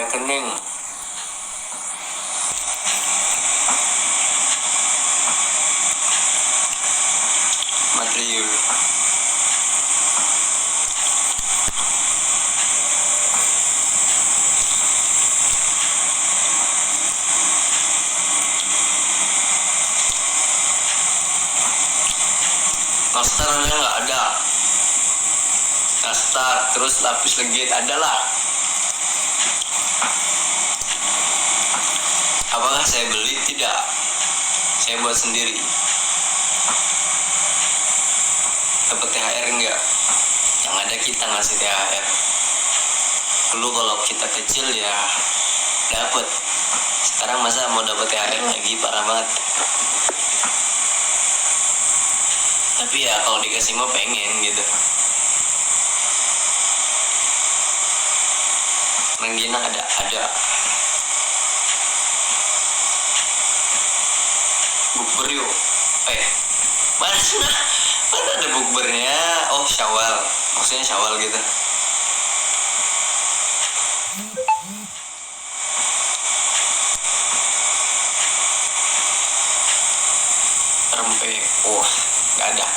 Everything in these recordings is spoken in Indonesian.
rekening. Material. Nastarnya nggak ada. Nastar terus lapis legit adalah. Apakah saya beli? Tidak. Saya buat sendiri. Dapat THR enggak? Yang ada kita ngasih THR. Dulu kalau kita kecil ya dapat. Sekarang masa mau dapat THR lagi, parah banget. Tapi ya kalau dikasih mau pengen gitu. Menggina ada. Bukber yuk. Mana ada bukbernya? Oh, Syawal. Maksudnya Syawal gitu. Rempeyek. Wah, nggak ada.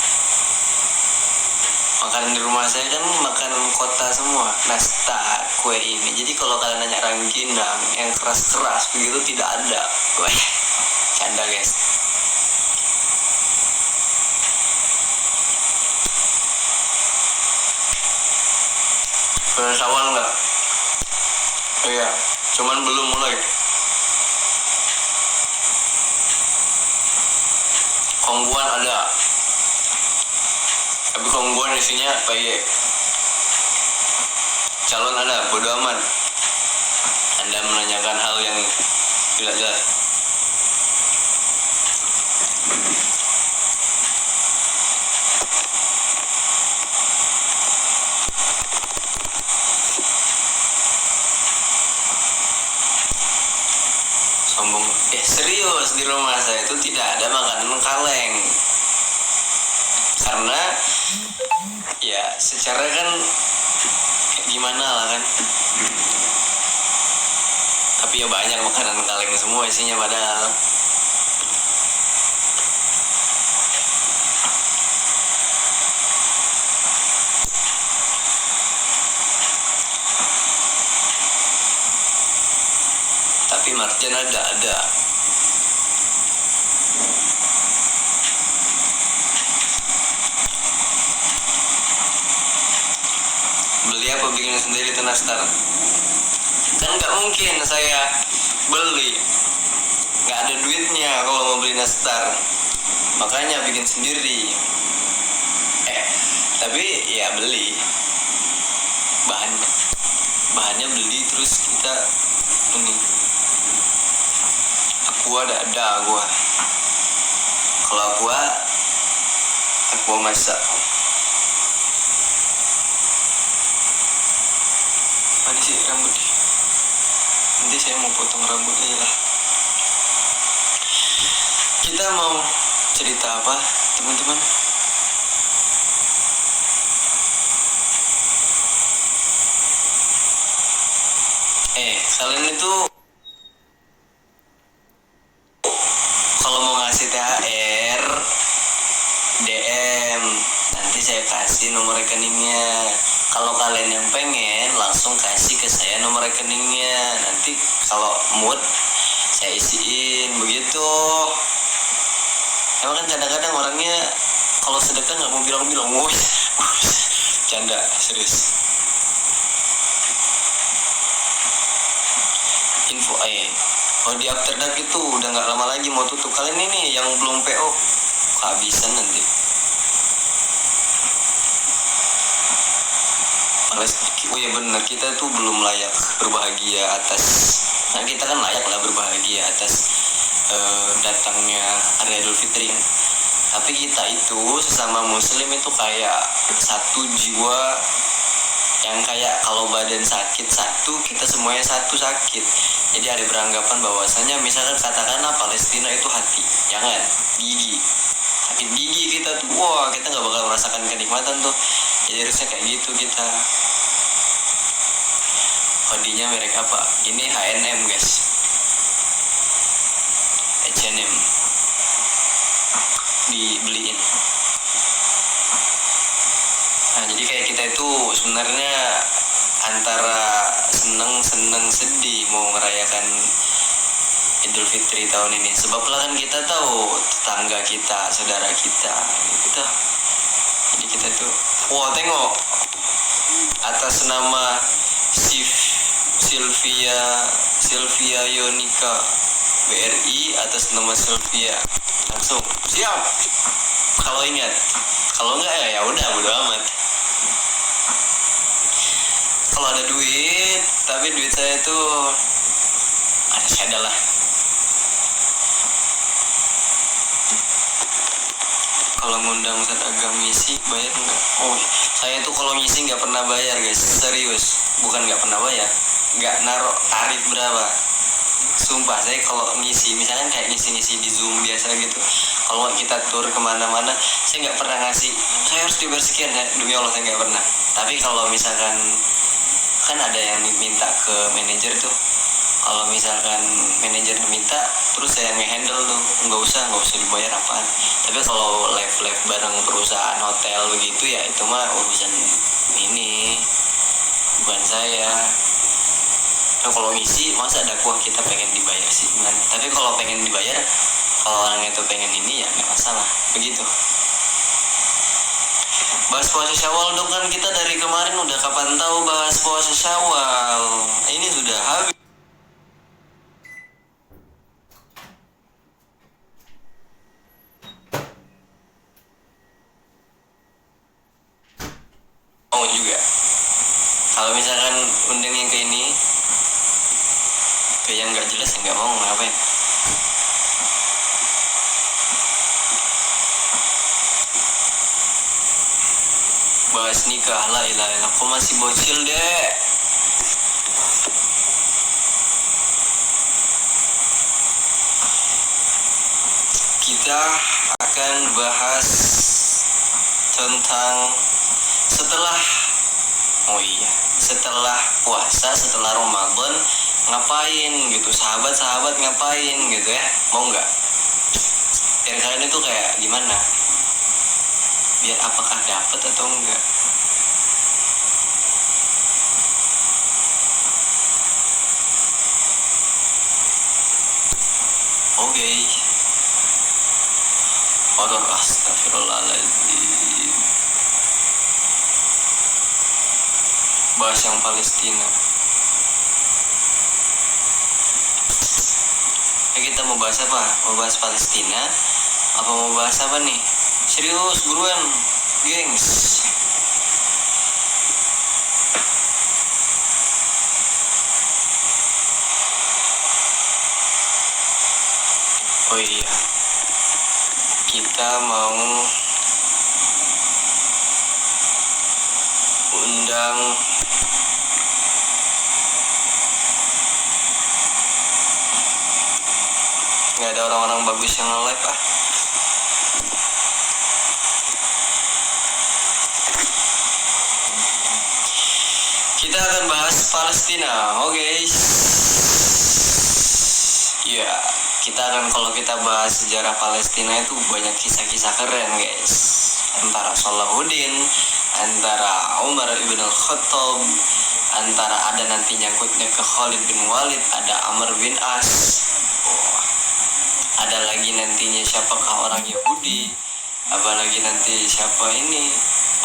Makanan di rumah saya kan makanan kota semua, nastar, kue ini. Jadi kalau kalian nanya rangginang yang keras-keras begitu tidak ada. Weh, canda guys. Bulan Syawal enggak? Iya, cuman belum mulai. Kongguan ada. Tapi kongguan isinya payek. Calon ada, bodo amat. Anda menanyakan hal yang tidak jelas. Sombong. Serius, di rumah saya itu tidak ada makanan kaleng. Karena ya secara kan gimana lah kan. Tapi ya banyak makanan kaleng semua isinya padahal. Tapi marjan ada. Beli apa bikin sendiri tuh nastar? Kan nggak mungkin saya beli, nggak ada duitnya kalau mau beli nastar, makanya bikin sendiri. Tapi ya beli bahannya beli, terus kita ini ada gua. Kalau aqua masak. Mana sih rambut? Nanti saya mau potong rambut aja lah. Kita mau cerita apa, teman-teman? Kalian itu kalau mau ngasih THR DM, nanti saya kasih nomor rekeningnya. Kalau kalian yang pengen langsung kasih ke saya nomor rekeningnya. Nanti kalau mood saya isiin begitu. Emang kan kadang-kadang orangnya kalau sedekah nggak mau bilang-bilang. Canda, serius. Info kalau di After Dark itu udah nggak lama lagi mau tutup. Kalian ini yang belum PO kehabisan nanti. Oh ya benar, kita tuh belum layak berbahagia atas. Nah kita kan layak lah berbahagia atas datangnya Hari Idul Fitri. Tapi kita itu sesama Muslim itu kayak satu jiwa, yang kayak kalau badan sakit satu, kita semuanya satu sakit. Jadi ada beranggapan bahwasanya misalkan katakanlah Palestina itu hati, jangan gigi. Sakit gigi kita tuh, wah kita nggak bakal merasakan kenikmatan tuh. Jadi harusnya kayak gitu kita. hoodie-nya merek apa? Ini H&M guys, H&M dibeliin. Nah jadi kayak kita itu sebenarnya antara seneng sedih mau merayakan Idul Fitri tahun ini, sebab lah kan kita tahu tetangga kita, saudara kita gitu. Jadi kita tuh, wah tengok atas nama Sylvia Yonika BRI, atas nama Sylvia, langsung siap kalau ingat, kalau enggak ya udah bodo amat. Kalau ada duit, tapi duit saya tuh ada lah. Kalau ngundang Ustadz Agam ngisi bayar nggak? Oh, saya tuh kalau ngisi nggak pernah bayar guys, serius, bukan nggak pernah bayar, nggak naruh tarif berapa. Sumpah saya kalau ngisi, misalkan kayak ngisi di Zoom biasa gitu, kalau kita tur kemana-mana, saya nggak pernah ngasih, saya harus dibayar sekian ya, demi Allah saya nggak pernah. Tapi kalau misalkan kan ada yang minta ke manajer tuh, kalau misalkan manajer minta terus saya nge-handle tuh, nggak usah dibayar apaan. Tapi kalau live bareng perusahaan hotel begitu ya itu mah urusan ini, bukan saya. Nah, kalau ngisi masa dakwah kita pengen dibayar sih gimana? Tapi kalau pengen dibayar, kalau orang itu pengen ini ya nggak masalah begitu. Bahas puasa Syawal dong, kan kita dari kemarin udah kapan tahu bahas puasa Syawal. Ini sudah habis. Mau juga. Kalau misalkan undangnya ke ini, ke yang nggak jelas nggak mau ngapain. Bahas nikah lah, ilah kok masih bocil deh. Kita akan bahas tentang setelah puasa, setelah Ramadan ngapain gitu, sahabat ngapain gitu ya, mau nggak? Biar kalian itu kayak gimana, biar apakah dapat atau enggak. Oke. Horor, astagfirullahaladzim. Bahas yang Palestina. Kita mau bahas apa? Mau bahas Palestina? Apa mau bahas apa nih? Serius, buruan, gengs. Oh iya, kita mau undang nggak ada orang-orang bagus yang nge-live ah. Kita akan bahas Palestina, oke guys. Ya, kita akan, kalau kita bahas sejarah Palestina itu banyak kisah-kisah keren guys. Antara Salahuddin, antara Umar ibn al-Khattab, antara ada nanti nyangkutnya ke Khalid bin Walid, ada Amr bin As, ada lagi nantinya siapakah orang Yahudi, apalagi nanti siapa ini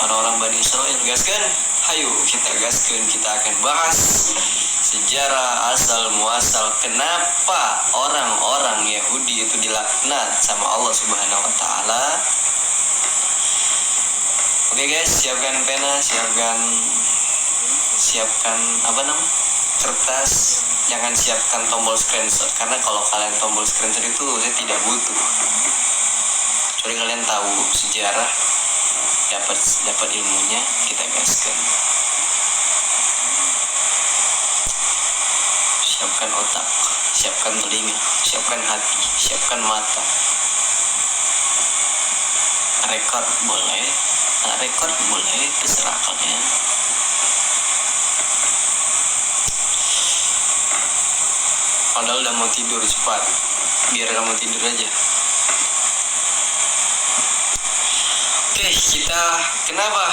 orang-orang Bani Israel. Gaskan, hayu kita gaskan, kita akan bahas sejarah asal muasal kenapa orang-orang Yahudi itu dilaknat sama Allah Subhanahu wa taala. Oke guys, siapkan pena, siapkan apa namanya? Kertas, jangan siapkan tombol screenshot, karena kalau kalian tombol screenshot itu saya tidak butuh. Kecuali kalian tahu sejarah, dapat ilmunya, kita gaskan. Siapkan otak, siapkan telinga, siapkan hati, siapkan mata. Rekod boleh, rekod boleh, terserah kalian. Padahal udah mau tidur, cepat. Biar kamu tidur aja. Oke, kita kenapa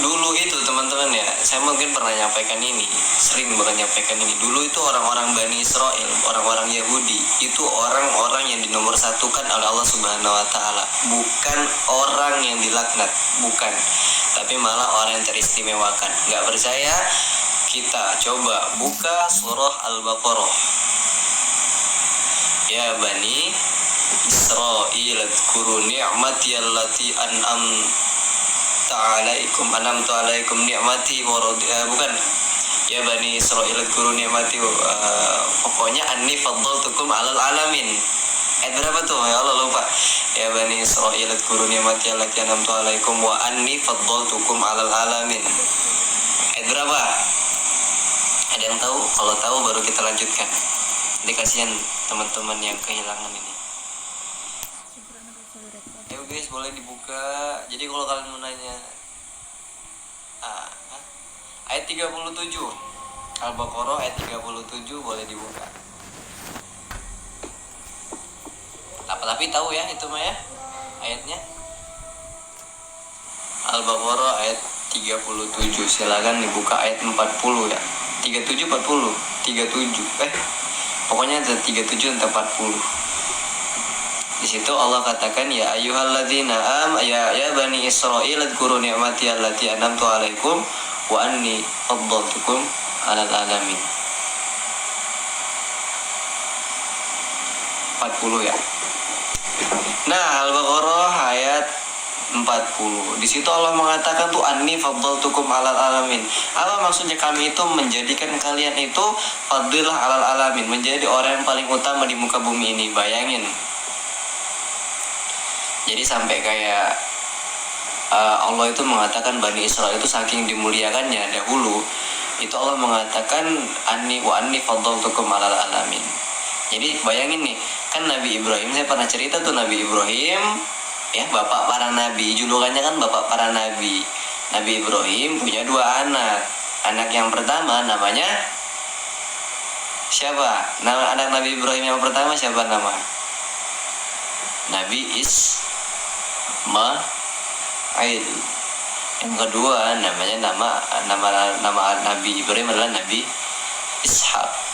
dulu itu teman-teman ya, saya mungkin pernah nyampaikan ini, sering banget nyampaikan ini. Dulu itu orang-orang Bani Israel, orang-orang Yahudi, itu orang-orang yang dinomor satukan oleh Allah Subhanahu wa Ta'ala, bukan orang yang dilaknat, bukan, tapi malah orang yang teristimewakan. Nggak percaya? Kita coba buka surah Al-Baqarah. Ya Bani Israil adkuru ni'mati allati an'amtu alaikum ni'mati bukan ya Bani Israil adkuru ni'mati pokoknya anni faddaltukum 'alal alamin. Ayat berapa tuh? Ya Allah lupa. Ya Bani Israil adkuru ni'mati allati an'amtu alaikum wa anni faddaltukum 'alal alamin. Ayat berapa? Ada yang tahu? Kalau tahu baru kita lanjutkan. Nanti kasihan teman-teman yang kehilangan ini. Ayo guys, boleh dibuka. Jadi kalau kalian mau nanya ayat 37 Al-Baqarah ayat 37 boleh dibuka. Tapi tahu ya itu mah ya ayatnya. Al-Baqarah ayat 37, silakan dibuka ayat 40 ya. 37 40 37 pokoknya 37 dan 40. Di situ Allah katakan ya ayyuhalladzina ya bani Israil adkuru ni'mati allati an'amtu 'alaikum wa anni faddaltukum 'alal alamin. 40 ya. Nah, Al-Baqarah ayat 40. Di situ Allah mengatakan tuh anni faddaltukum 'alal alamin. Apa maksudnya? Kami itu menjadikan kalian itu fadilah 'alal alamin, menjadi orang yang paling utama di muka bumi ini. Bayangin. Jadi sampai kayak Allah itu mengatakan Bani Israel itu saking dimuliakannya dahulu, itu Allah mengatakan anni faddaltukum 'alal alamin. Jadi bayangin nih, kan Nabi Ibrahim, saya pernah cerita tuh Nabi Ibrahim ya, bapak para nabi, julukannya kan bapak para nabi. Nabi Ibrahim punya 2 anak. Anak yang pertama namanya siapa? Nama anak Nabi Ibrahim yang pertama siapa nama? Nabi Ismail. Yang kedua namanya nama Nabi Ibrahim adalah Nabi Ishak.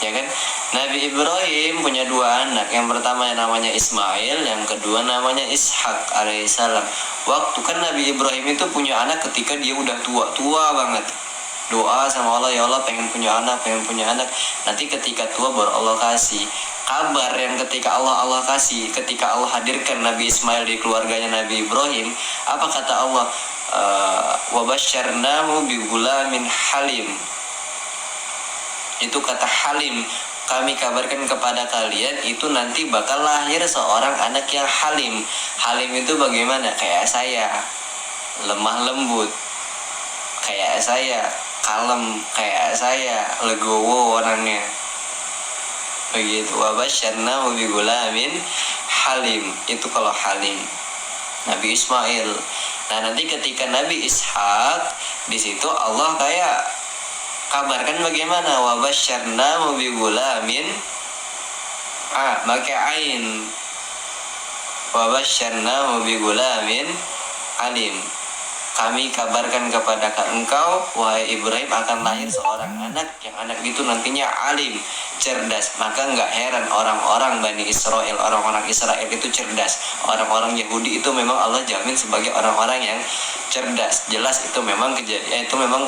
Ya kan? Nabi Ibrahim punya 2 anak. Yang pertama namanya Ismail, yang kedua namanya Ishak alaihissalam. Waktu kan Nabi Ibrahim itu punya anak ketika dia udah tua banget. Doa sama Allah, ya Allah pengen punya anak. Nanti ketika tua baru Allah kasih. Kabar yang ketika Allah kasih, ketika Allah hadirkan Nabi Ismail di keluarganya Nabi Ibrahim, apa kata Allah? Wa basyarnahu bi gulamin halim. Itu kata halim, kami kabarkan kepada kalian itu nanti bakal lahir seorang anak yang halim. Halim itu bagaimana? Kayak saya, lemah lembut. Kayak saya, kalem. Kayak saya, legowo orangnya. Begitu. Wa basyarnahu bi gulamin halim. Itu kalau halim. Nabi Ismail. Nah, nanti ketika Nabi Ishak, di situ Allah kayak kabarkan bagaimana? Wa basyarnahu bi gulamin pakai ain. Wa basyarnahu bi gulamin alim. Kami kabarkan kepada engkau wahai Ibrahim akan lahir seorang anak, yang anak itu nantinya alim, cerdas. Maka enggak heran orang-orang Bani Israel, orang-orang Israel itu cerdas. Orang-orang Yahudi itu memang Allah jamin sebagai orang-orang yang cerdas. Jelas itu memang kejadian, itu memang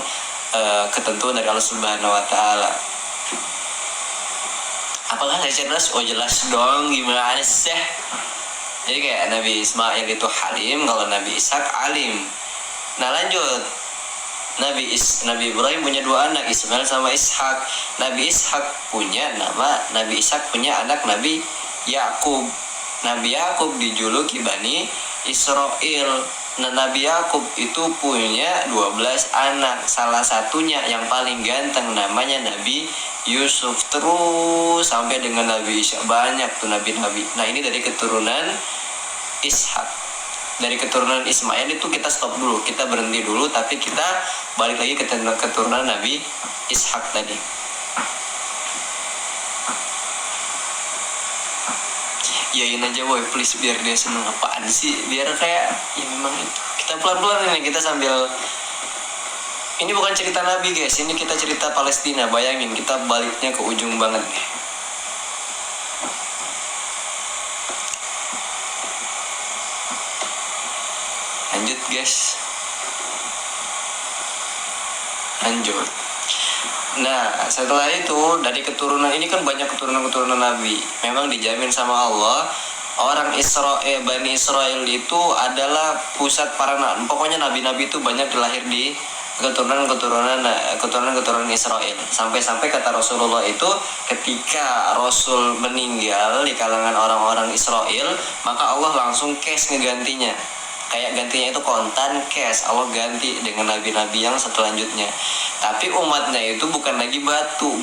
ketentuan dari Allah Subhanahu wa Ta'ala. Apakah saya cerdas? Oh jelas dong, gimana sih? Jadi kayak Nabi Ismail itu halim, kalau Nabi Ishak alim. Nah lanjut, Nabi Ibrahim punya 2 anak, Ismail sama Ishak. Nabi Ishak punya anak Nabi Yakub. Nabi Yakub dijuluki Bani Israel. Nah, Nabi Yakub itu punya 12 anak. Salah satunya yang paling ganteng namanya Nabi Yusuf. Terus sampai dengan Nabi Ishak, banyak tuh nabi-nabi. Nah, ini dari keturunan Ishak. Dari keturunan Ismail itu kita stop dulu, kita berhenti dulu, tapi kita balik lagi ke keturunan Nabi Ishak tadi. iyain aja boy please biar dia seneng. Apaan sih, biar kayak ya memang itu. Kita pelan-pelan ini, kita sambil, ini bukan cerita Nabi guys, ini kita cerita Palestina. Bayangin kita baliknya ke ujung banget nih. Lanjut guys, lanjut. Nah setelah itu dari keturunan ini kan banyak keturunan Nabi. Memang dijamin sama Allah orang Israel, Bani Israel itu adalah pusat para nabi. Pokoknya nabi-nabi itu banyak dilahir di keturunan Israel. Sampai-sampai kata Rasulullah itu ketika Rasul meninggal di kalangan orang-orang Israel, maka Allah langsung cash ngegantinya. Kayak gantinya itu kontan cash, Allah ganti dengan nabi-nabi yang selanjutnya. Tapi umatnya itu bukan lagi batu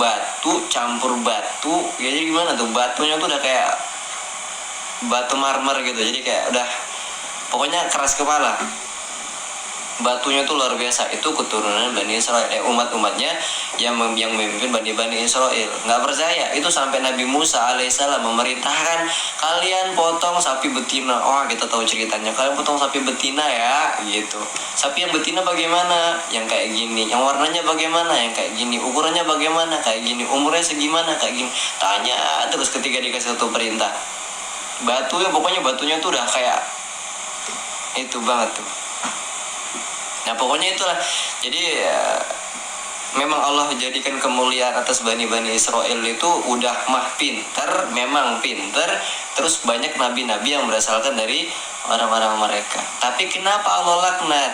campur batu. Jadi gimana tuh, batunya tuh udah kayak batu marmer gitu. Jadi kayak udah pokoknya keras kepala. Batunya tuh luar biasa. Itu keturunan Bani Israel, umat-umatnya yang memimpin Bani Israel. Nggak percaya, itu sampai Nabi Musa alaihissalam memerintahkan kalian potong sapi betina. Wah, kita tahu ceritanya, kalian potong sapi betina ya gitu. Sapi yang betina bagaimana? Yang kayak gini. Yang warnanya bagaimana? Yang kayak gini. Ukurannya bagaimana? Kayak gini. Umurnya segimana? Kayak gini. Tanya terus ketika dikasih satu perintah. Pokoknya batunya tuh udah kayak itu banget tuh. Nah pokoknya itulah. Jadi memang Allah jadikan kemuliaan atas Bani Israel itu udah memang pinter. Terus banyak nabi-nabi yang berasalkan dari orang-orang mereka. Tapi kenapa Allah laknat?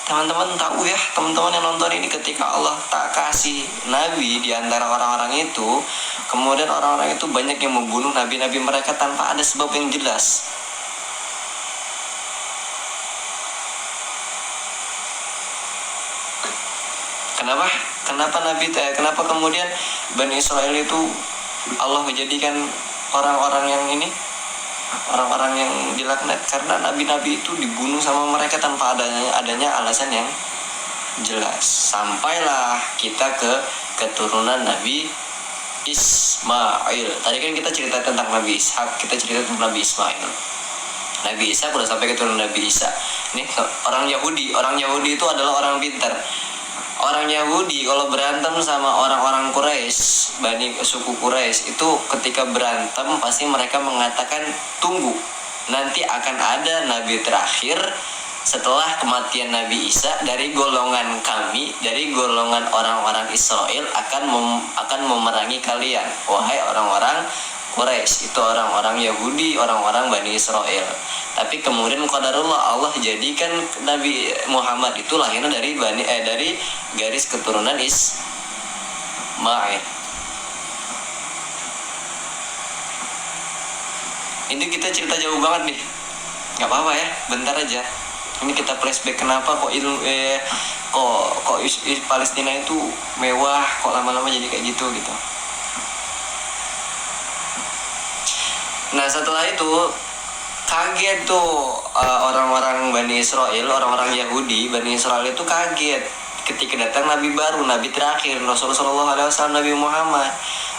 Teman-teman tahu ya, teman-teman yang nonton ini, ketika Allah tak kasih nabi di antara orang-orang itu, kemudian orang-orang itu banyak yang membunuh nabi-nabi mereka tanpa ada sebab yang jelas. Kenapa kemudian Bani Israel itu Allah menjadikan orang-orang yang dilaknat? Karena nabi-nabi itu dibunuh sama mereka tanpa adanya alasan yang jelas. Sampailah kita ke keturunan Nabi Ismail. Tadi kan kita cerita tentang Nabi Ishak, kita cerita tentang Nabi Ismail. Nabi Isa udah sampai keturunan Nabi Isa. Ini orang Yahudi itu adalah orang pintar. Orang Yahudi kalau berantem sama orang-orang Quraisy, suku Quraisy itu ketika berantem pasti mereka mengatakan, tunggu, nanti akan ada nabi terakhir setelah kematian Nabi Isa dari golongan kami, dari golongan orang-orang Israel akan memerangi kalian, wahai orang-orang Quraisy. Itu orang-orang Yahudi, orang-orang Bani Israel. Tapi kemudian qadarullah, Allah jadikan Nabi Muhammad itu lahirnya dari garis keturunan Ismail. Ini kita cerita jauh banget nih. Gak apa-apa ya, bentar aja. Ini kita flashback kenapa kok Palestina itu mewah, kok lama-lama jadi kayak gitu. Nah setelah itu kaget tuh orang-orang Bani Israel, orang-orang Yahudi Bani Israel itu kaget ketika datang Nabi baru, Nabi terakhir, Rasulullah SAW, Nabi Muhammad.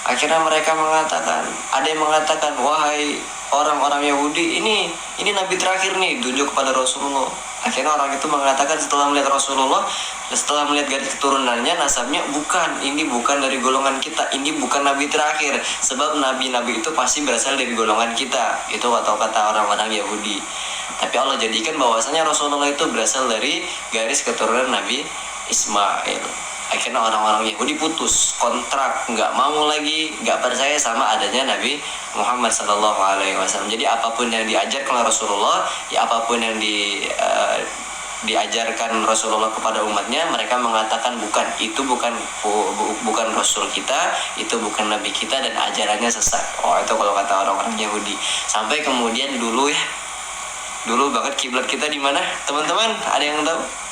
Akhirnya mereka ada yang mengatakan, wahai orang-orang Yahudi, ini Nabi terakhir nih, tunjuk kepada Rasulullah. Akhirnya orang itu mengatakan setelah melihat Rasulullah, setelah melihat garis keturunannya, nasabnya, ini bukan dari golongan kita, ini bukan Nabi terakhir, sebab nabi-nabi itu pasti berasal dari golongan kita. Itu kata orang-orang Yahudi. Tapi Allah jadikan bahwasanya Rasulullah itu berasal dari garis keturunan Nabi Ismail. Akhirnya orang-orang Yahudi putus kontrak, nggak mau lagi, nggak percaya sama adanya Nabi Muhammad SAW. Jadi apapun yang diajarkan oleh Rasulullah, ya apapun yang diajarkan Rasulullah kepada umatnya, mereka mengatakan bukan Rasul kita, itu bukan Nabi kita, dan ajarannya sesat. Oh itu kalau kata orang-orang Yahudi. Sampai kemudian dulu banget kiblat kita di mana, teman-teman? Ada yang tahu?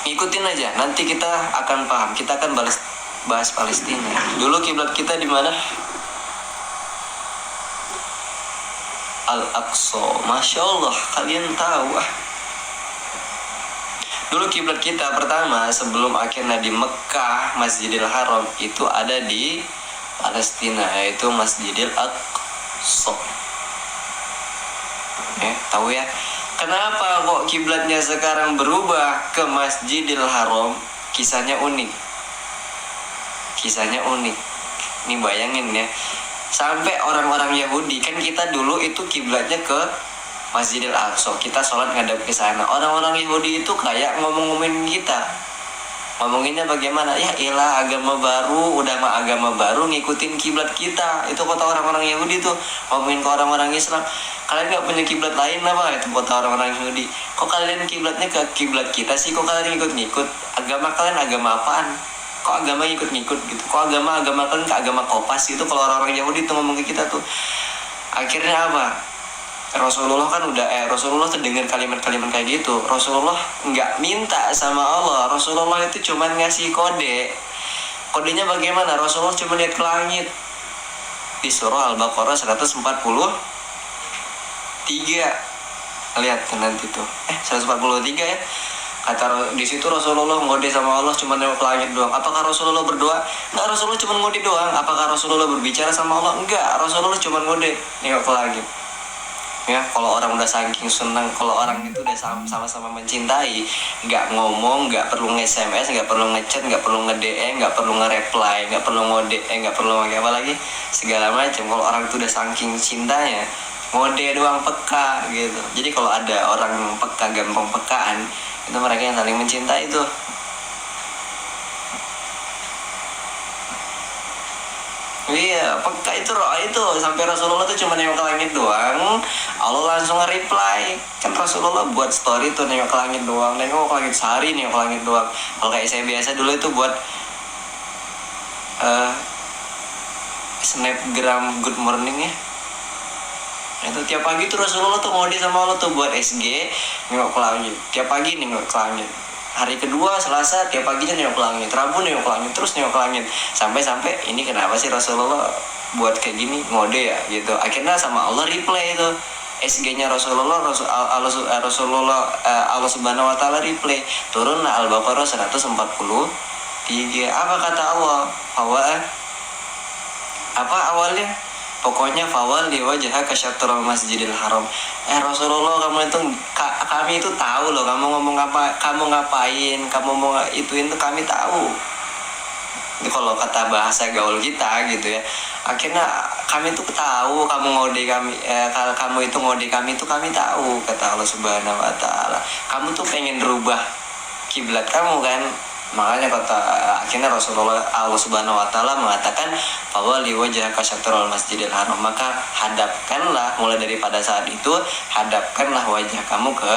Ikutin aja, nanti kita akan paham. Kita akan bahas Palestina. Dulu kiblat kita di mana? Al-Aqsa. Masya Allah, kalian tahu Dulu kiblat kita pertama sebelum akhirnya di Mekah, Masjidil Haram, itu ada di Palestina, yaitu Masjidil Aqsa. Tahu ya? Kenapa kok kiblatnya sekarang berubah ke Masjidil Haram? Kisahnya unik. Ini bayangin ya. Sampai orang-orang Yahudi, kan kita dulu itu kiblatnya ke Masjidil Aqsa, kita sholat ngadep ke sana. Orang-orang Yahudi itu kayak ngomongin kita. Ngomonginnya bagaimana? Ya ilah, agama baru, udah mah agama baru ngikutin kiblat kita. Itu kata orang-orang Yahudi tuh, ngomongin ke orang-orang Islam. Kalian nggak punya kiblat lain apa? Itu kata orang-orang Yahudi. Kok kalian kiblatnya ke kiblat kita sih? Kok kalian ikut-ngikut? Agama kalian agama apaan? Kok agama ikut-ngikut gitu? Kok agama kalian ke agama kopas gitu? Kalau orang-orang Yahudi tuh ngomong ke kita tuh. Akhirnya apa? Rasulullah tuh dengar kalimat-kalimat kayak gitu. Rasulullah nggak minta sama Allah. Rasulullah itu cuma ngasih kode. Kodenya bagaimana? Rasulullah cuma lihat ke langit. Di surah Al-Baqarah 143. Lihat kan nanti tuh. 143 ya. Kata di situ Rasulullah ngode sama Allah cuma nengok ke langit doang. Apakah Rasulullah berdoa? Enggak, Rasulullah cuma ngode doang. Apakah Rasulullah berbicara sama Allah? Enggak, Rasulullah cuma ngode nengok ke langit. Ya, kalau orang udah saking senang, kalau orang itu udah sama-sama mencintai, nggak ngomong, nggak perlu nge-SMS, nggak perlu ngechat, nggak perlu nge-DM, nggak perlu nge-reply, nggak perlu ngode, nggak perlu apa lagi, segala macam. Kalau orang itu udah saking cintanya, ngode doang peka gitu. Jadi kalau ada orang yang peka, gampang pekaan, itu mereka yang saling mencintai tuh. Iya, peka itu roh itu. Sampai Rasulullah tuh cuma nengok ke langit doang, Allah langsung nge-reply. Kan Rasulullah buat story tuh nengok ke langit doang, nengok ke langit sehari, nengok ke langit doang. Kalau kayak saya biasa dulu itu buat snapgram good morning ya. Itu tiap pagi tuh Rasulullah tuh ngode sama Allah tuh buat SG, nengok ke langit. Tiap pagi nengok ke langit. Hari kedua Selasa tiap paginya nengok ke langit, Rabu nengok ke langit, terus nengok ke langit. Sampai ini kenapa sih Rasulullah buat kayak gini, ngode ya gitu. Akhirnya sama Allah replay itu SG-nya Rasulullah, Allah Subhanahu wa taala replay. Turun Al-Baqarah 143. Apa kata Allah? Apa awalnya? Pokoknya fawalli wajhaka syatrul Masjidil Haram. Rasulullah, kami itu tahu loh, kamu ngomong apa, kamu ngapain, kamu mau ituin tuh kami tahu. Ini kalau kata bahasa gaul kita gitu ya. Akhirnya kami tuh tahu kamu ngode kami, kamu itu ngode kami tuh kami tahu, kata Allah Subhanahu wa taala. Kamu tuh pengen rubah kiblat kamu kan? Makanya kata akhirnya Allah Subhanahu wa taala mengatakan fawalli wajhaka syatrul Masjidil Haram, maka hadapkanlah mulai daripada saat itu, hadapkanlah wajah kamu ke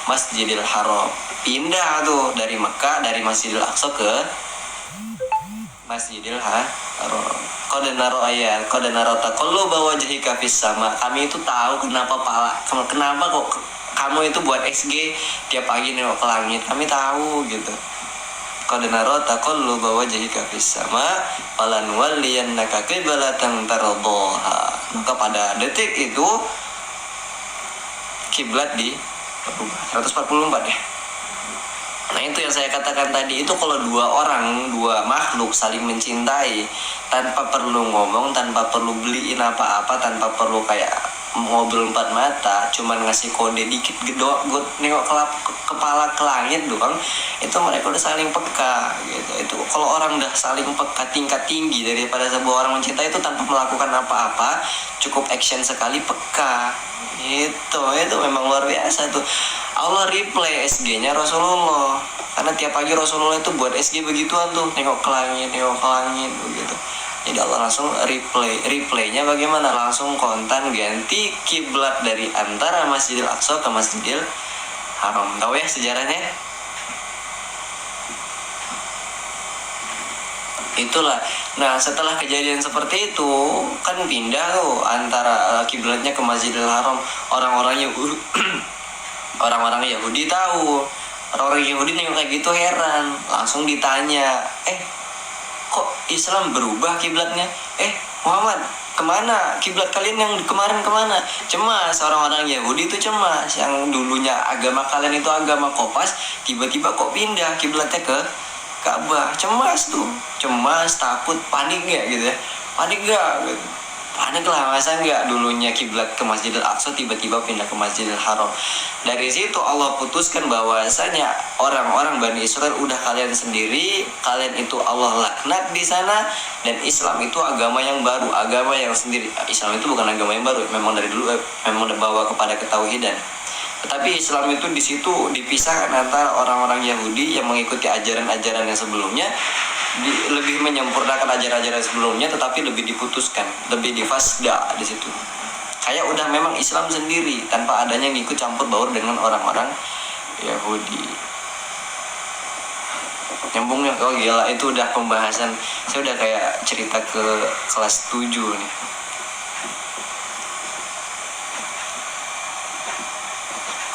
Masjidil Haram. Pindah tuh dari Mekah, dari Masjidil Aqsa ke Masjidil Haram. Qad naro taqalluba wajhika fis sama. Kami itu tahu kenapa kok kamu itu buat SG tiap pagi nengok ke langit. Kami tahu gitu. Qad naro taqalluba wajhika fis sama falan walliyannaka qiblatan tardhaha. Maka pada detik itu kiblat di 144 ya. Nah itu yang saya katakan tadi, itu kalau dua makhluk saling mencintai tanpa perlu ngomong, tanpa perlu beliin apa-apa, tanpa perlu kayak ngobrol empat mata, cuman ngasih kode dikit gedok, nengok kepala ke langit doang, itu mereka udah saling peka gitu. Itu kalau orang udah saling peka tingkat tinggi daripada sebuah orang mencintai itu tanpa melakukan apa-apa, cukup action sekali peka. Itu memang luar biasa tuh. Allah replay SG-nya Rasulullah, karena tiap pagi Rasulullah itu buat SG begituan tuh, nengok ke langit begitu. Jadi Allah langsung replaynya bagaimana? Langsung kontan ganti kiblat dari antara Masjidil Aqsa ke Masjidil Haram. Tahu ya sejarahnya? Itulah. Nah setelah kejadian seperti itu kan pindah tuh antara kiblatnya ke Masjidil Haram. Orang-orang Yahudi tahu. Orang-orang Yahudi nengok kayak gitu heran. Langsung ditanya, kok Islam berubah kiblatnya? Muhammad, kemana kiblat kalian yang kemarin kemana? Cemas, orang-orang Yahudi itu cemas. Yang dulunya agama kalian itu agama Kopas, tiba-tiba kok pindah kiblatnya ke Ka'bah. Cemas tuh, cemas, takut, panik nggak gitu ya? Panik nggak? Gitu. Panik lah, masa nggak dulunya kiblat ke Masjidil Aqsa tiba-tiba pindah ke Masjidil Haram. Dari situ Allah putuskan bahwasanya orang-orang Bani Israel udah kalian sendiri, kalian itu Allah laknat di sana, dan Islam itu agama yang baru, agama yang sendiri. Islam itu bukan agama yang baru, memang dari dulu memang dibawa kepada ketauhidan. Tetapi Islam itu di situ dipisahkan antara orang-orang Yahudi yang mengikuti ajaran-ajaran yang sebelumnya, lebih menyempurnakan ajaran-ajaran sebelumnya, tetapi lebih diputuskan, lebih difasda di situ. Kayak udah memang Islam sendiri tanpa adanya ngikut campur baur dengan orang-orang Yahudi. Nyambungnya, oh gila, itu udah pembahasan. Saya udah kayak cerita ke kelas 7 nih.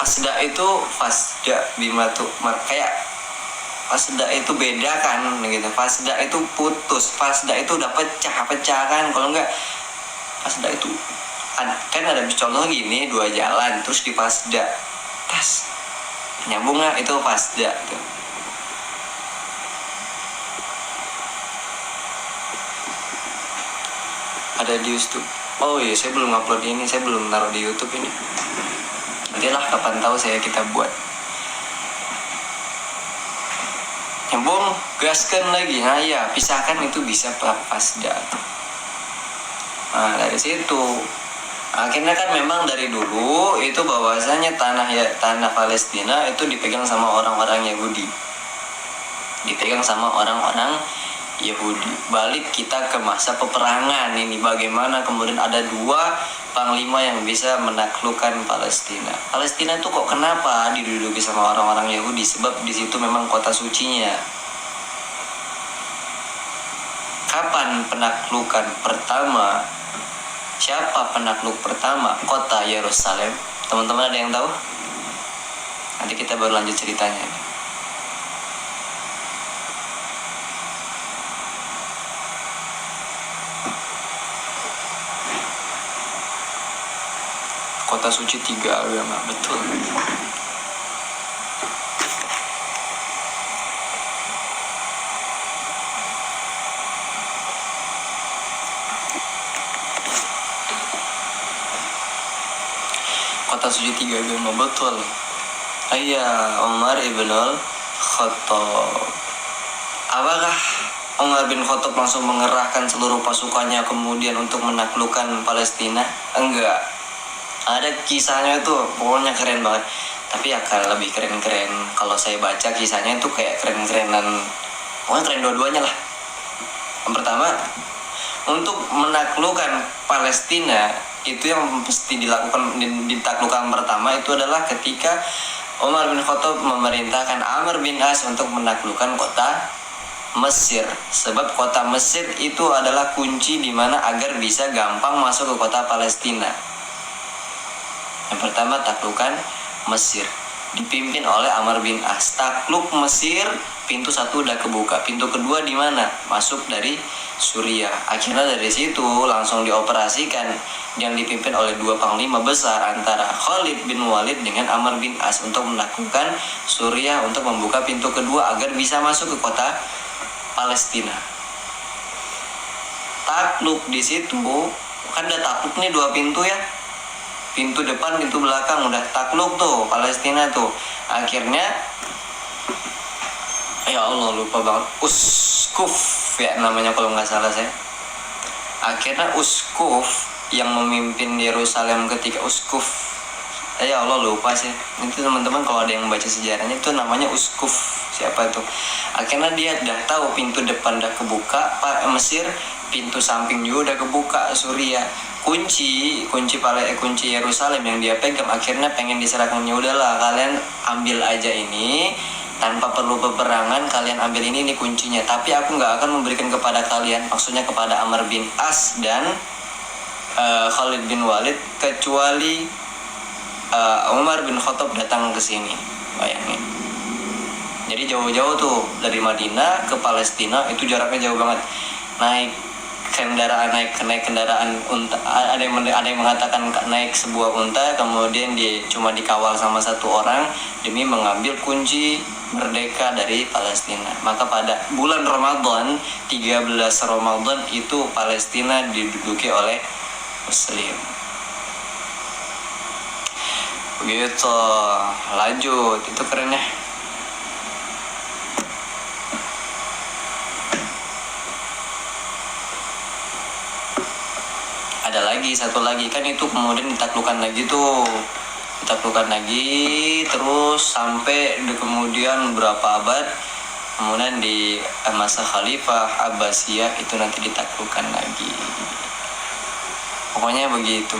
Fasda itu fasda bima tuh kayak fasda itu beda kan gitu. Fasda itu putus, fasda itu udah pecah kan. Kalau enggak fasda itu kan ada contoh gini, dua jalan terus di fasda tas nyambung nggak, itu fasda tuh. Ada di YouTube. Oh iya, saya belum upload ini, saya belum taruh di YouTube ini. Nantilah kapan tahu kita buat. Nyambung, gaskan lagi. Nah ya, pisahkan itu bisa fasda. Nah dari situ akhirnya kan memang dari dulu itu bahwasanya tanah Palestina itu dipegang sama orang-orang Yahudi. Dipegang sama orang-orang Yahudi. Balik kita ke masa peperangan ini, bagaimana kemudian ada dua panglima yang bisa menaklukkan Palestina. Palestina itu kok kenapa diduduki sama orang-orang Yahudi? Sebab di situ memang kota sucinya. Kapan penaklukan pertama? Siapa penakluk pertama kota Yerusalem? Teman-teman ada yang tahu? Nanti kita baru lanjut ceritanya. Kota suci 3 agama, betul. Kota suci 3 agama, betul. Ayah Umar ibn al-Khattab. Apakah Umar bin Khattab langsung mengerahkan seluruh pasukannya kemudian untuk menaklukkan Palestina? Enggak. Ada kisahnya tuh, pokoknya keren banget. Tapi akan lebih keren-keren kalau saya baca kisahnya itu kayak keren-kerenan. Pokoknya keren dua-duanya lah. Yang pertama, untuk menaklukkan Palestina itu yang mesti ditaklukkan pertama itu adalah ketika Umar bin Khattab memerintahkan Amr bin As untuk menaklukkan kota Mesir. Sebab kota Mesir itu adalah kunci di mana agar bisa gampang masuk ke kota Palestina. Yang pertama taklukan Mesir dipimpin oleh Amr bin As. Takluk Mesir, pintu satu udah kebuka. Pintu kedua di mana? Masuk dari Suriah. Akhirnya dari situ langsung dioperasikan yang dipimpin oleh dua panglima besar antara Khalid bin Walid dengan Amr bin As untuk menaklukkan Suriah, untuk membuka pintu kedua agar bisa masuk ke kota Palestina. Takluk di situ kan udah takluk nih dua pintu ya. Pintu depan, pintu belakang udah takluk tuh Palestina tuh. Akhirnya ya Allah lupa banget, uskuf ya namanya kalau nggak salah saya. Akhirnya uskuf yang memimpin Yerusalem ketika uskuf, ya Allah lupa sih. Itu teman-teman kalau ada yang baca sejarahnya itu namanya uskuf siapa itu. Akhirnya dia udah tahu pintu depan udah kebuka Pak Mesir, pintu samping juga udah kebuka Suriah. Kunci Yerusalem yang dia pegang akhirnya pengen diserahkan. Ya udahlah kalian ambil aja ini tanpa perlu peperangan, kalian ambil ini kuncinya, tapi aku nggak akan memberikan kepada kalian, maksudnya kepada Amr bin As dan Khalid bin Walid, kecuali Umar bin Khattab datang ke sini. Bayangin. Jadi jauh-jauh tuh dari Madinah ke Palestina itu jaraknya jauh banget. Naik naik kendaraan unta, ada yang mengatakan naik sebuah unta, kemudian dia cuma dikawal sama satu orang demi mengambil kunci merdeka dari Palestina. Maka pada bulan Ramadan 13 Ramadan itu Palestina diduduki oleh Muslim. Begitu. Lanjut, itu keren ya. Ada lagi satu lagi kan, itu kemudian ditaklukkan lagi terus sampai kemudian berapa abad kemudian di masa Khalifah Abbasiyah itu nanti ditaklukkan lagi. Pokoknya begitu.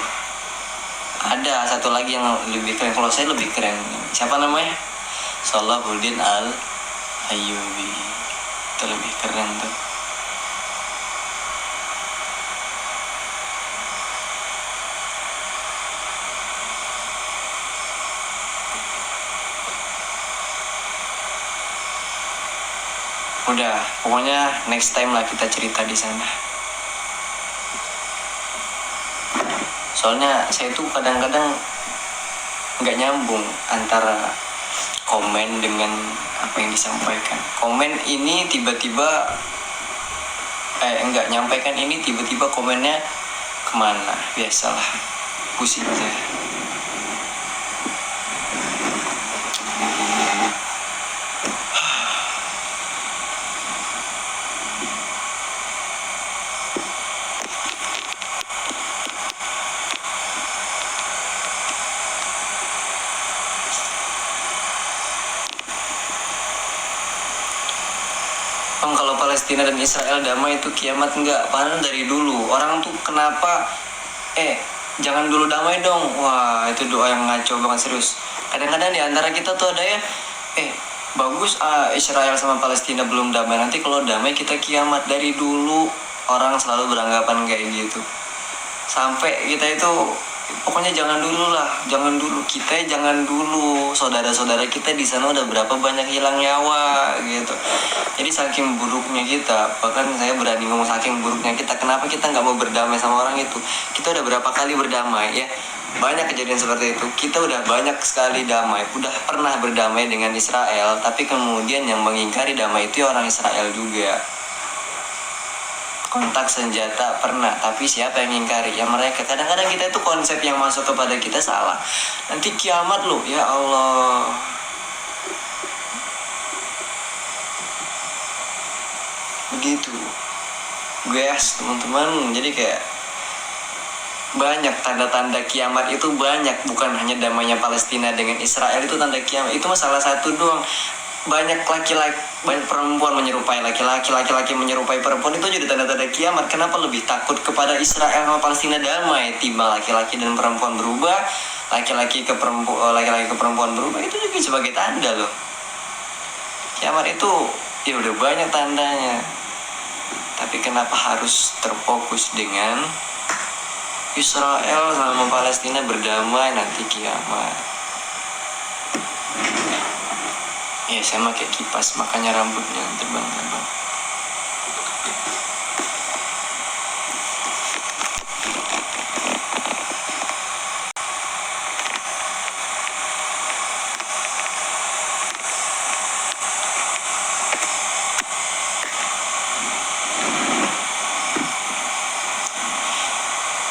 Ada satu lagi yang lebih keren, kalau saya lebih keren. Siapa namanya? Salahuddin Al-Ayyubi. Itu lebih keren tuh. Udah, pokoknya next time lah kita cerita di sana. Soalnya saya tuh kadang-kadang nggak nyambung antara komen dengan apa yang disampaikan. Komen ini tiba-tiba nggak nyampaikan ini, tiba-tiba komennya kemana? Biasalah, pusing saya. Kalau Palestina dan Israel damai itu kiamat, enggak. Padahal dari dulu orang tuh kenapa jangan dulu damai dong. Wah, itu doa yang ngaco banget, serius. Kadang-kadang di antara kita tuh ada ya bagus Israel sama Palestina belum damai, nanti kalau damai kita kiamat. Dari dulu orang selalu beranggapan kayak gitu. Sampai kita itu pokoknya jangan dulu, saudara-saudara kita di sana udah berapa banyak hilang nyawa gitu. Jadi saking buruknya kita, bahkan saya berani ngomong saking buruknya kita, kenapa kita nggak mau berdamai sama orang itu? Kita udah berapa kali berdamai ya, banyak kejadian seperti itu. Kita udah banyak sekali damai, udah pernah berdamai dengan Israel, tapi kemudian yang mengingkari damai itu orang Israel juga. Kontak senjata pernah, tapi siapa yang ngingkari? Ya mereka. Kadang-kadang kita itu konsep yang masuk kepada kita salah. Nanti kiamat loh, ya Allah. Begitu guys, teman-teman. Jadi kayak banyak tanda-tanda kiamat itu, banyak. Bukan hanya damainya Palestina dengan Israel itu tanda kiamat. Itu masalah satu doang. Banyak perempuan menyerupai laki-laki menyerupai perempuan, itu jadi tanda-tanda kiamat. Kenapa lebih takut kepada Israel sama Palestina damai timbang laki-laki dan perempuan berubah, laki-laki ke perempuan berubah? Itu juga sebagai tanda loh. Kiamat itu ya udah banyak tandanya. Tapi kenapa harus terfokus dengan Israel sama Palestina berdamai nanti kiamat? Ya saya pakai kipas, makanya rambutnya terbang-terbang.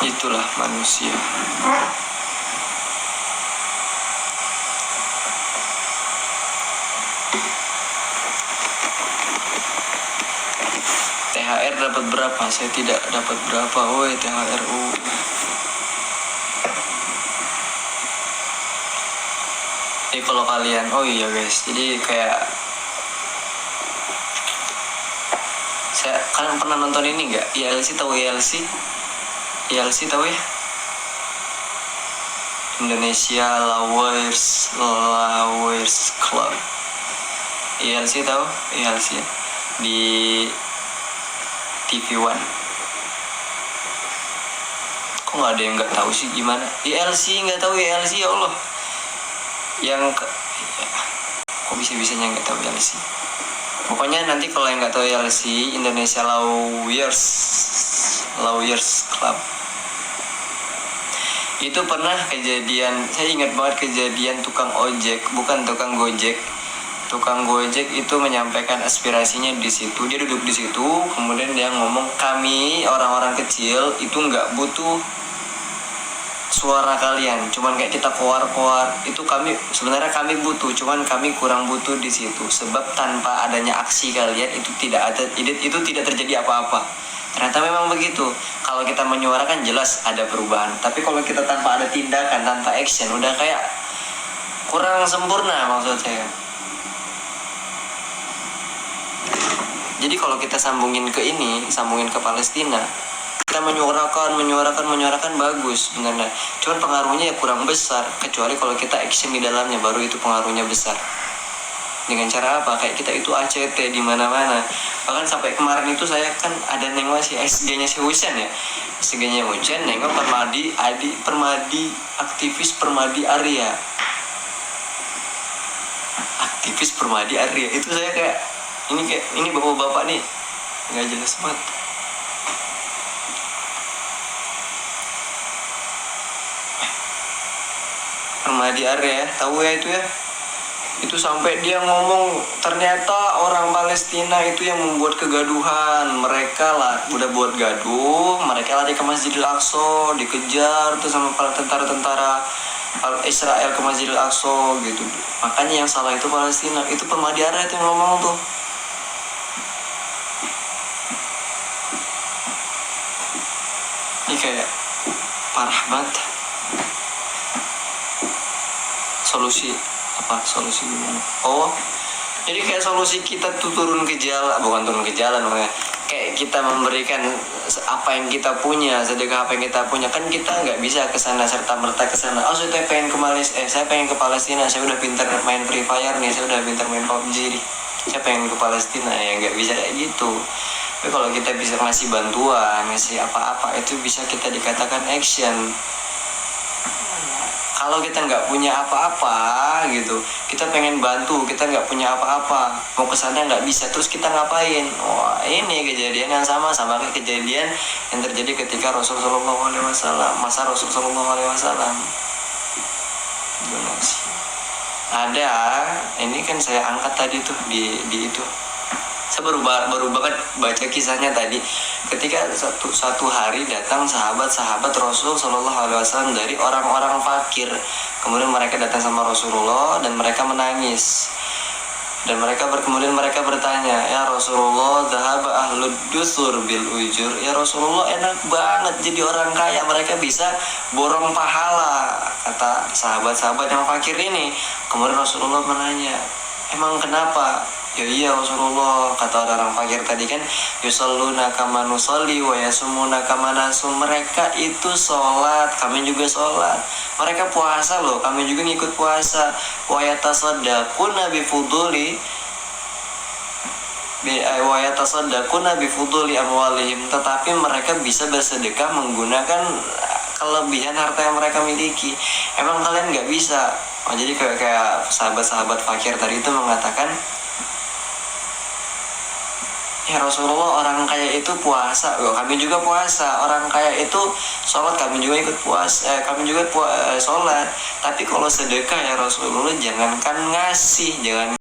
Itulah manusia. THR dapat berapa? Saya tidak dapat berapa. Woi THR. Jadi kalau kalian, oh iya guys, jadi kayak kalian pernah nonton ini nggak? ILC, tahu ILC? ILC tahu ya? Indonesia Lawyers Club. ILC tahu? ILC ya? Di TV One. Kok nggak ada yang nggak tahu sih, gimana? ILC nggak tahu ILC, ya Allah. Kok bisa-bisanya nggak tahu ILC? Pokoknya nanti kalau yang nggak tahu ILC, Indonesia Lawyers Lawyers Club. Itu pernah kejadian, saya ingat banget kejadian tukang ojek, bukan tukang gojek. Tukang gojek itu menyampaikan aspirasinya di situ. Dia duduk di situ, kemudian dia ngomong, kami orang-orang kecil itu nggak butuh suara kalian, cuman kayak kita koar-koar. Itu kami sebenarnya kami butuh, cuman kami kurang butuh di situ. Sebab tanpa adanya aksi kalian itu tidak tidak terjadi apa-apa. Ternyata memang begitu. Kalau kita menyuarakan jelas ada perubahan, tapi kalau kita tanpa ada tindakan, tanpa action, udah kayak kurang sempurna maksud saya. Jadi kalau kita sambungin ke Palestina, kita menyuarakan bagus sebenarnya. Cuman pengaruhnya ya kurang besar, kecuali kalau kita action di dalamnya, baru itu pengaruhnya besar. Dengan cara apa? Kayak kita itu ACT di mana-mana. Bahkan sampai kemarin itu saya kan ada nengok si SG-nya si Husen ya. SG-nya Husen nengok aktivis Permadi Arya. Aktivis Permadi Arya itu saya kayak ini bapak-bapak nih nggak jelas banget. Permadi Arya, tahu ya itu ya? Itu sampai dia ngomong ternyata orang Palestina itu yang membuat kegaduhan. Mereka lah udah buat gaduh, mereka lari ke Masjidil Aqsa, dikejar tuh sama tentara-tentara Israel ke Masjidil Aqsa gitu. Makanya yang salah itu Palestina. Itu Permadi Arya itu yang ngomong tuh. Ini kayak parah banget. Solusi gimana? Oh, jadi kayak solusi kita tuh turun ke jalan, bukan turun ke jalan, kayak kita memberikan apa yang kita punya, sedekah apa yang kita punya. Kan kita nggak bisa kesana serta merta kesana. Oh, saya pengen ke Malaysia, saya pengen ke Palestina, saya udah pintar main Free Fire nih, saya udah pintar main PUBG nih, saya pengen ke Palestina. Ya nggak bisa kayak gitu. Tapi kalau kita bisa ngasih bantuan, ngasih apa-apa, itu bisa kita dikatakan action. Kalau kita nggak punya apa-apa gitu, kita pengen bantu, kita nggak punya apa-apa, mau kesana nggak bisa, terus kita ngapain? Wah, ini kejadian yang sama kayak kejadian yang terjadi ketika Rasulullah SAW, masa Rasulullah SAW. Ada, ini kan saya angkat tadi tuh di itu. Saya baru banget baca kisahnya tadi. Ketika satu hari datang sahabat-sahabat Rasul Shallallahu Alaihi Wasallam dari orang-orang fakir. Kemudian mereka datang sama Rasulullah dan mereka menangis. Dan kemudian mereka bertanya, ya Rasulullah, dhahaba ahlud dusur bil ujur. Ya Rasulullah, enak banget jadi orang kaya, mereka bisa borong pahala, kata sahabat-sahabat yang fakir ini. Kemudian Rasulullah menanya, emang kenapa? Ya iya Rasulullah, kata orang fakir tadi kan, yusalluna kama nusalli wa yasumuna kama nasum. Mereka itu sholat, kami juga sholat. Mereka puasa loh, kami juga ngikut puasa. Wa yatasaddaquna bifuduli amwalihim. Tetapi mereka bisa bersedekah menggunakan kelebihan harta yang mereka miliki. Emang kalian nggak bisa? Oh, jadi kayak sahabat-sahabat fakir tadi itu mengatakan, ya Rasulullah, orang kaya itu puasa, kami juga puasa. Orang kaya itu sholat, kami juga ikut puasa, kami juga sholat. Tapi kalau sedekah ya Rasulullah, jangankan ngasih, jangan